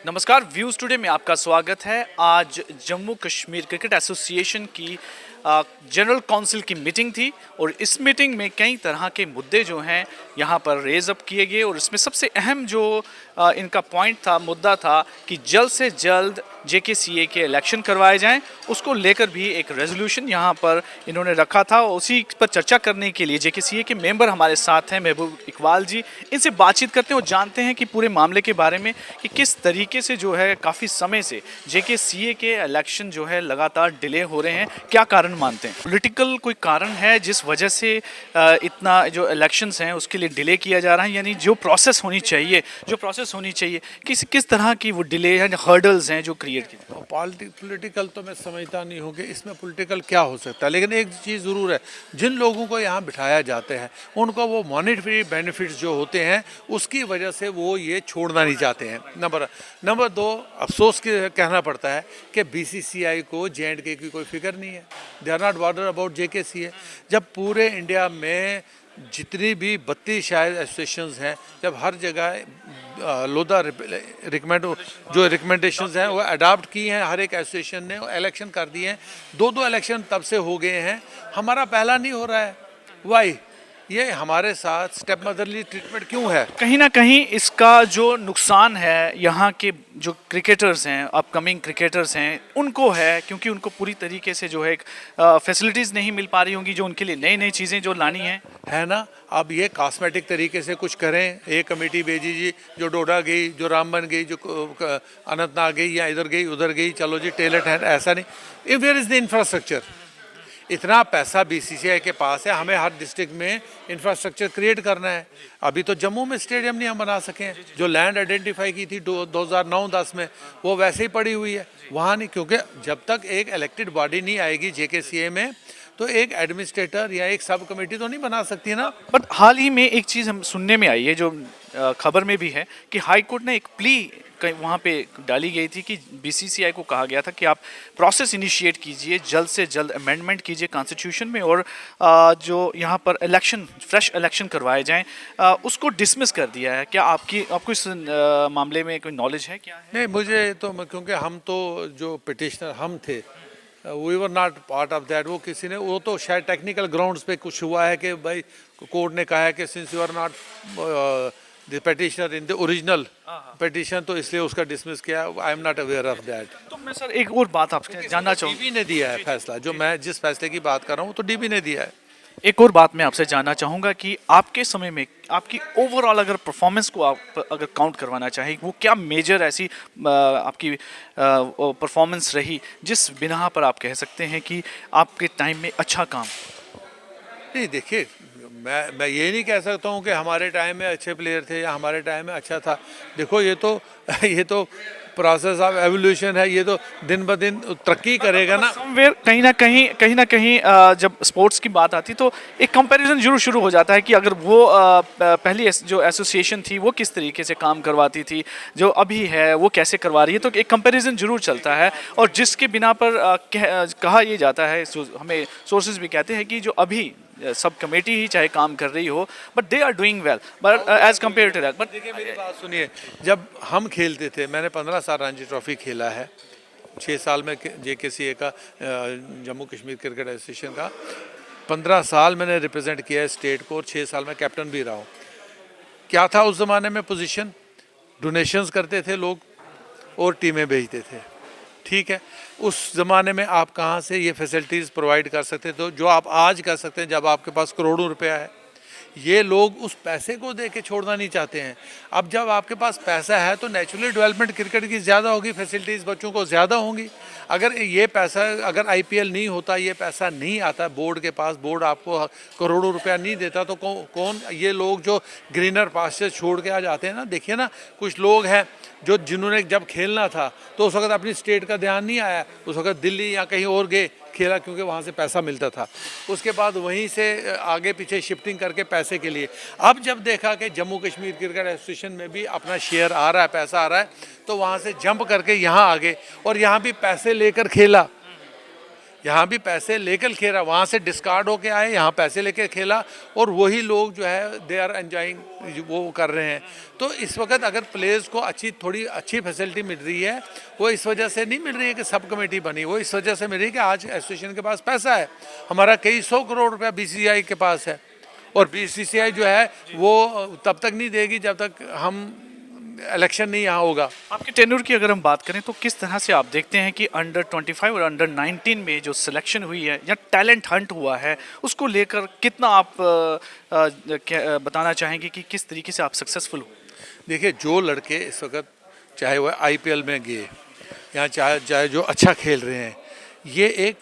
नमस्कार, views today में आपका स्वागत है। आज जम्मू कश्मीर क्रिकेट एसोसिएशन की जनरल काउंसिल की मीटिंग थी और इस मीटिंग में कई तरह के मुद्दे जो हैं यहाँ पर रेज अप किए गए और इसमें सबसे अहम जो इनका पॉइंट था, मुद्दा था कि जल्द से जल्द जेकेसीए के इलेक्शन करवाए जाएं। उसको लेकर भी एक रेजोल्यूशन यहाँ पर इन्होंने रखा था और उसी पर चर्चा करने के लिए जेकेसीए के मेंबर हमारे साथ हैं, महबूब इकबाल जी। इनसे बातचीत करते हैं और जानते हैं कि पूरे मामले के बारे में कि किस तरीके से जो है काफ़ी समय से जेकेसीए के इलेक्शन जो है लगातार डिले हो रहे हैं, क्या कारण मानते हैं? पॉलिटिकल कोई कारण है जिस वजह से इतना जो इलेक्शंस हैं उसके लिए डिले किया जा रहा है, यानी जो प्रोसेस होनी चाहिए किस तरह की वो डिले है, हर्डल्स हैं जो क्रिएट की? पॉलिटिकल तो मैं समझता नहीं हूँ कि इसमें पॉलिटिकल क्या हो सकता है, लेकिन एक चीज़ ज़रूर है, जिन लोगों को यहाँ बिठाया जाते हैं उनको वो मॉनेटरी बेनिफिट्स जो होते हैं उसकी वजह से वो ये छोड़ना नहीं चाहते हैं। नंबर दो, अफसोस के कहना पड़ता है कि बीसीसीआई को जे&के की कोई फिक्र नहीं है। They are not bother about JKCA. जब पूरे इंडिया में जितनी भी 32 शायद एसोसिएशंस हैं, जब हर जगह लोधा जो रिकमेंडेशंस हैं वो अडाप्ट की हैं, हर एक एसोसिएशन ने इलेक्शन कर दिए हैं। दो इलेक्शन तब से हो गए हैं, हमारा पहला नहीं हो रहा है। वाई ये हमारे साथ स्टेप मदरली ट्रीटमेंट क्यों है? कहीं ना कहीं इसका जो नुकसान है यहाँ के जो क्रिकेटर्स हैं, अपकमिंग क्रिकेटर्स हैं, उनको है, क्योंकि उनको पूरी तरीके से जो है फैसिलिटीज़ नहीं मिल पा रही होंगी जो उनके लिए नई नई चीज़ें जो लानी है ना। अब ये कॉस्मेटिक तरीके से कुछ करें, एक कमेटी भेजी जी, जो डोडा गई, जो रामबन गई, जो अनंतनाग गई, या इधर गई उधर गई, चलो जी टेलर है, ऐसा नहीं। Where is the infrastructure? इतना पैसा बीसीसीआई के पास है, हमें हर डिस्ट्रिक्ट में इंफ्रास्ट्रक्चर क्रिएट करना है। अभी तो जम्मू में स्टेडियम नहीं हम बना सके हैं, जो लैंड आइडेंटिफाई की थी 2009-10 में वो वैसे ही पड़ी हुई है, वहाँ नहीं। क्योंकि जब तक एक इलेक्टेड बॉडी नहीं आएगी जेकेसीए में तो एक एडमिनिस्ट्रेटर या एक सब कमेटी तो नहीं बना सकती ना। बट हाल ही में एक चीज़ हम सुनने में आई है, जो खबर में भी है कि हाई कोर्ट ने एक प्ली वहाँ पे डाली गई थी कि बीसीसीआई को कहा गया था कि आप प्रोसेस इनिशिएट कीजिए, जल्द से जल्द अमेंडमेंट कीजिए कॉन्स्टिट्यूशन में और जो यहाँ पर फ्रेश इलेक्शन करवाए जाएं, उसको डिसमिस कर दिया है। क्या आपको इस मामले में कोई नॉलेज है? क्या है? नहीं, मुझे तो, क्योंकि हम तो जो पिटिशनर हम थे, we were not part of that. वो किसी ने, वो तो शायद टेक्निकल ग्राउंड्स पे कुछ हुआ है कि भाई कोर्ट ने कहा है कि since you are not the petitioner in the original petition, तो इसलिए उसका डिसमिस किया। I am not aware of that. तो मैं सर एक और बात आपसे जानना चाहूँगा। डीबी ने दिया है फैसला, जो मैं जिस फैसले की बात कर रहा हूँ तो डीबी ने दिया है। एक और बात मैं आपसे जानना चाहूँगा कि आपके समय में आपकी ओवरऑल अगर परफॉर्मेंस को आप अगर काउंट करवाना चाहें, वो क्या मेजर ऐसी आपकी परफॉर्मेंस रही जिस बिना पर आप कह सकते हैं कि आपके टाइम में अच्छा काम? नहीं, देखिए, मैं ये नहीं कह सकता हूँ कि हमारे टाइम में अच्छे प्लेयर थे या हमारे टाइम में अच्छा था। देखो, ये तो प्रोसेस ऑफ एवोल्यूशन है, ये तो दिन ब दिन तरक्की करेगा ना। समवेयर कहीं ना कहीं जब स्पोर्ट्स की बात आती तो एक कंपैरिजन जरूर शुरू हो जाता है कि अगर वो पहली जो एसोसिएशन थी वो किस तरीके से काम करवाती थी, जो अभी है वो कैसे करवा रही है, तो एक कंपैरिजन जरूर चलता है। और जिसके बिना पर कहा ये जाता है, हमें सोर्सेज भी कहते हैं कि जो अभी सब कमेटी ही चाहे काम कर रही हो, but they are doing well, but as compare to that. But देखिए, मेरी बात सुनिए, जब हम खेलते थे, मैंने 15 साल रणजी ट्रॉफी खेला है, 6 साल में जेकेसीए का, जम्मू कश्मीर क्रिकेट एसोसिएशन का 15 साल मैंने रिप्रेजेंट किया है स्टेट को, और 6 साल में कैप्टन भी रहा हूँ। क्या था उस ज़माने में पोजीशन? डोनेशंस करते थे लोग और टीमें भेजते थे, ठीक है। उस ज़माने में आप कहाँ से ये फैसिलिटीज़ प्रोवाइड कर सकते थे जो आप आज कर सकते हैं जब आपके पास करोड़ों रुपया है? ये लोग उस पैसे को दे के छोड़ना नहीं चाहते हैं। अब जब आपके पास पैसा है तो नेचुरली डेवलपमेंट क्रिकेट की ज़्यादा होगी, फैसिलिटीज़ बच्चों को ज़्यादा होंगी। अगर ये पैसा, अगर आईपीएल नहीं होता, ये पैसा नहीं आता बोर्ड के पास, बोर्ड आपको करोड़ों रुपया नहीं देता, तो कौन ये लोग जो ग्रीनर पास्चर छोड़ के आ जाते हैं ना। देखिए ना, कुछ लोग हैं जिन्होंने जब खेलना था तो उस वक्त अपनी स्टेट का ध्यान नहीं आया, उस वक्त दिल्ली या कहीं और गए, खेला, क्योंकि वहाँ से पैसा मिलता था। उसके बाद वहीं से आगे पीछे शिफ्टिंग करके पैसे के लिए, अब जब देखा कि जम्मू कश्मीर क्रिकेट एसोसिएशन में भी अपना शेयर आ रहा है, पैसा आ रहा है, तो वहाँ से जंप करके यहाँ आ गए और यहाँ भी पैसे लेकर खेला। यहाँ भी पैसे लेकर खेला, वहाँ से डिस्कार्ड होके आए, यहाँ पैसे लेकर खेला, और वही लोग जो है दे आर एंजॉइंग, वो कर रहे हैं। तो इस वक्त अगर प्लेयर्स को थोड़ी अच्छी फैसिलिटी मिल रही है, वो इस वजह से नहीं मिल रही है कि सब कमेटी बनी, वो इस वजह से मिल रही है कि आज एसोसिएशन के पास पैसा है। हमारा कई 100 करोड़ रुपया बीसीसीआई के पास है, और बीसीसीआई जो है वो तब तक नहीं देगी जब तक हम इलेक्शन नहीं यहाँ होगा। आपके टेन्योर की अगर हम बात करें तो किस तरह से आप देखते हैं कि अंडर 25 और अंडर 19 में जो सिलेक्शन हुई है या टैलेंट हंट हुआ है, उसको लेकर कितना आप बताना चाहेंगे कि किस तरीके से आप सक्सेसफुल हुए? देखिए, जो लड़के इस वक्त चाहे वह आईपीएल में गए या चाहे जो अच्छा खेल रहे हैं, ये एक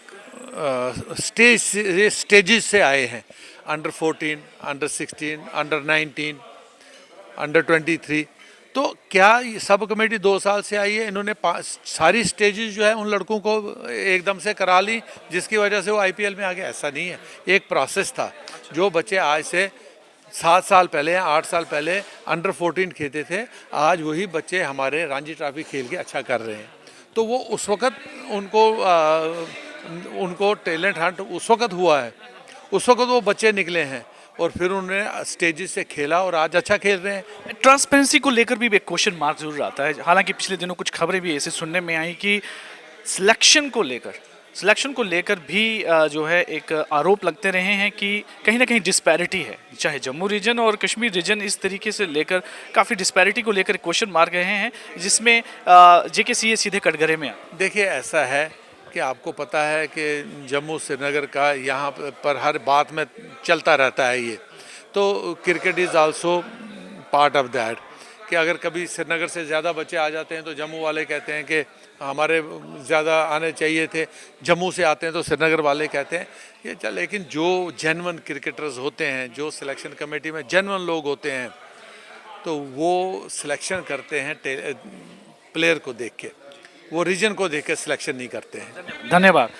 स्टेजेस से आए हैं। Under 14, under 16, under 19, under 23। तो क्या ये सब कमेटी 2 साल से आई है, इन्होंने सारी स्टेजेस जो है उन लड़कों को एकदम से करा ली जिसकी वजह से वो आईपीएल में आ गए? ऐसा नहीं है, एक प्रोसेस था। जो बच्चे आज से 7 साल पहले या 8 साल पहले अंडर 14 खेलते थे, आज वही बच्चे हमारे रणजी ट्रॉफी खेल के अच्छा कर रहे हैं। तो वो उस वक़्त उनको टैलेंट हंट उस वक़्त हुआ है, उस वक़्त वो बच्चे निकले हैं और फिर उन्होंने स्टेजेस से खेला और आज अच्छा खेल रहे हैं। ट्रांसपेरेंसी को लेकर भी एक क्वेश्चन मार्क जरूर आता है। हालांकि पिछले दिनों कुछ खबरें भी ऐसे सुनने में आई कि सिलेक्शन को लेकर भी जो है एक आरोप लगते रहे हैं कि कहीं ना कहीं डिस्पैरिटी है, चाहे जम्मू रीजन और कश्मीर रीजन इस तरीके से लेकर काफ़ी डिस्पैरिटी को लेकर क्वेश्चन मार्क रहे हैं, जिसमें जेकेसीए सीधे कटघरे में आ। देखिए, ऐसा है कि आपको पता है कि जम्मू श्रीनगर का यहाँ पर हर बात में चलता रहता है ये, तो cricket is also part of that. कि अगर कभी श्रीनगर से ज़्यादा बच्चे आ जाते हैं तो जम्मू वाले कहते हैं कि हमारे ज़्यादा आने चाहिए थे, जम्मू से आते हैं तो श्रीनगर वाले कहते हैं ये चल। लेकिन जो जेन्युइन क्रिकेटर्स होते हैं, जो सिलेक्शन कमेटी में जेन्युइन लोग होते हैं, तो वो सिलेक्शन करते हैं प्लेयर को देख के, वो रीजन को देख के सिलेक्शन नहीं करते हैं। धन्यवाद।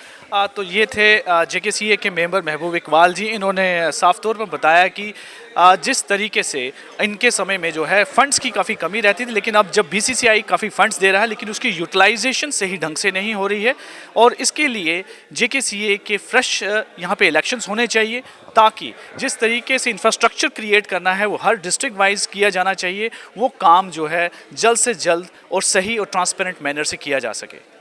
तो ये थे जेकेसीए के मेंबर महबूब इकबाल जी। इन्होंने साफ तौर पर बताया कि जिस तरीके से इनके समय में जो है फंड्स की काफ़ी कमी रहती थी, लेकिन अब जब बीसीसीआई काफ़ी फंड्स दे रहा है लेकिन उसकी यूटिलाइजेशन सही ढंग से नहीं हो रही है, और इसके लिए जेकेसीए के फ्रेश यहाँ पे इलेक्शंस होने चाहिए, ताकि जिस तरीके से इंफ्रास्ट्रक्चर क्रिएट करना है वो हर डिस्ट्रिक्ट वाइज किया जाना चाहिए, वो काम जो है जल्द से जल्द और सही और ट्रांसपेरेंट मैनर से किया जा सके।